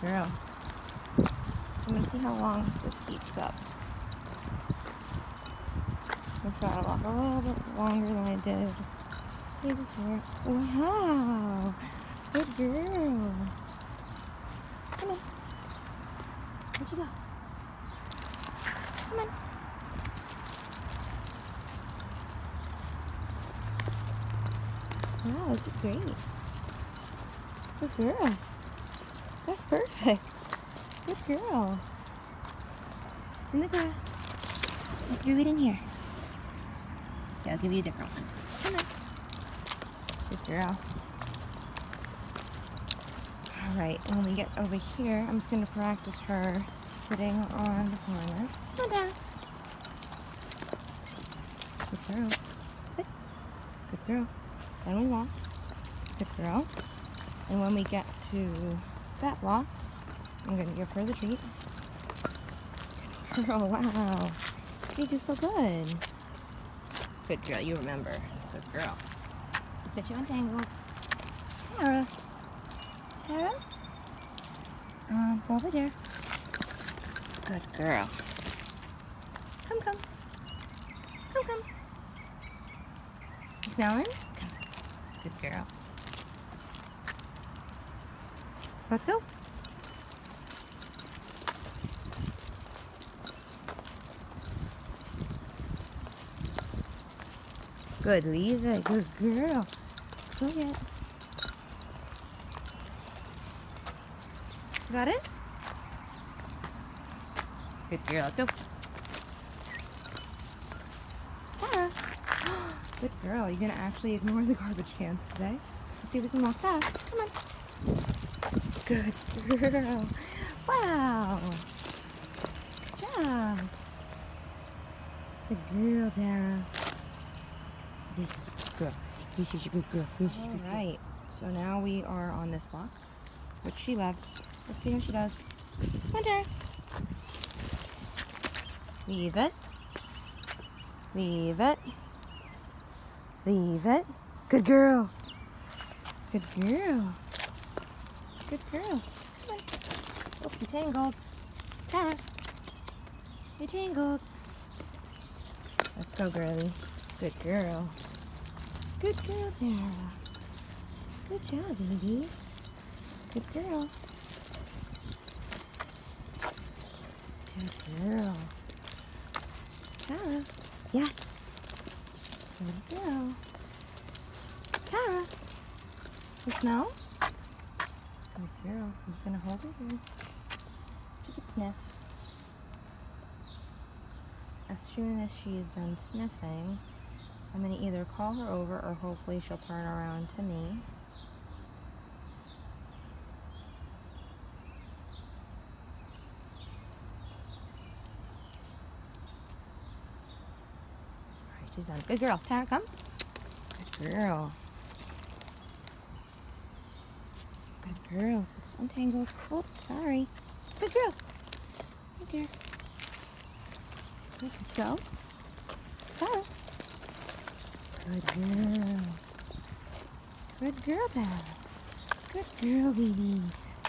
girl. So I'm going to see how long this keeps up. I've got to walk a little bit longer than I did. See before. Wow! Good girl. Come on. Where'd you go? Come on. Wow, this is great. Good girl. That's perfect. Good girl. It's in the grass. I threw it in here. Okay, I'll give you a different one. Come on. Good girl. Alright, when we get over here, I'm just going to practice her sitting on the corner. Come on down. Good girl. Sit. Good girl. Then we walk. Good girl. And when we get to that block, I'm going to give her the treat. Good girl, wow. You do so good. Good girl, you remember. Good girl. Let's get you untangled. Tara. Tara? Go over there. Good girl. Come, come. Come, come. You smelling? Come. Good girl. Let's go. Good, Lisa. Good girl. Go get it. Got it? Good girl. Let's go. Tara. Good girl. You're going to actually ignore the garbage cans today. Let's see if we can walk fast. Come on. Good girl. Wow. Good job. Good girl, Tara. This is a good girl. This is a good girl. This is a good girl. Alright, so now we are on this block, which she loves. Let's see how she does. Come on, Tara. Leave it. Leave it. Leave it. Good girl. Good girl. Good girl. Come on. Oh, you're tangled. Tara. You're tangled. Let's go, girlie. Good girl. Good girl, Tara. Good job, baby. Good girl. Good girl. Tara. Yes. Good girl. Tara. You smell? Good girl. So I'm just going to hold her here. She can sniff. As soon as she is done sniffing, I'm going to either call her over or hopefully she'll turn around to me. Alright, she's done. Good girl. Tara, come. Good girl. Good girl. Let's get this untangled. Oh, sorry. Good girl. Right there. Good, let's go. Tara. Good girl. Good girl, Tara. Good girl, baby.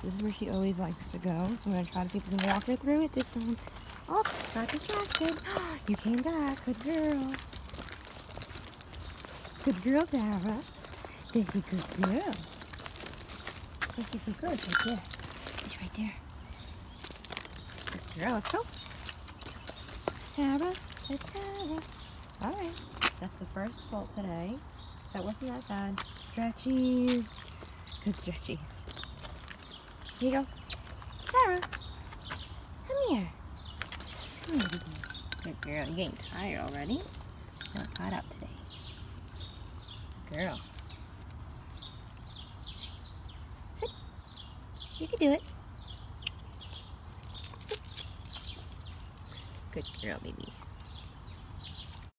This is where she always likes to go. So I'm going to try to see if we can walk her through it this time. Oh, got distracted. You came back. Good girl. Good girl, Tara. This is a good girl. This is a good girl. It's right there. It's right there. Good girl. Let's go. Tara. Good Tara. Alright. That's the first pull today. That wasn't that bad. Stretchies. Good stretchies. Here you go. Tara. Come here. Come here, baby. Good girl. You're getting tired already. You're not caught up today. Good girl. Sit. You can do it. Sit. Good girl, baby.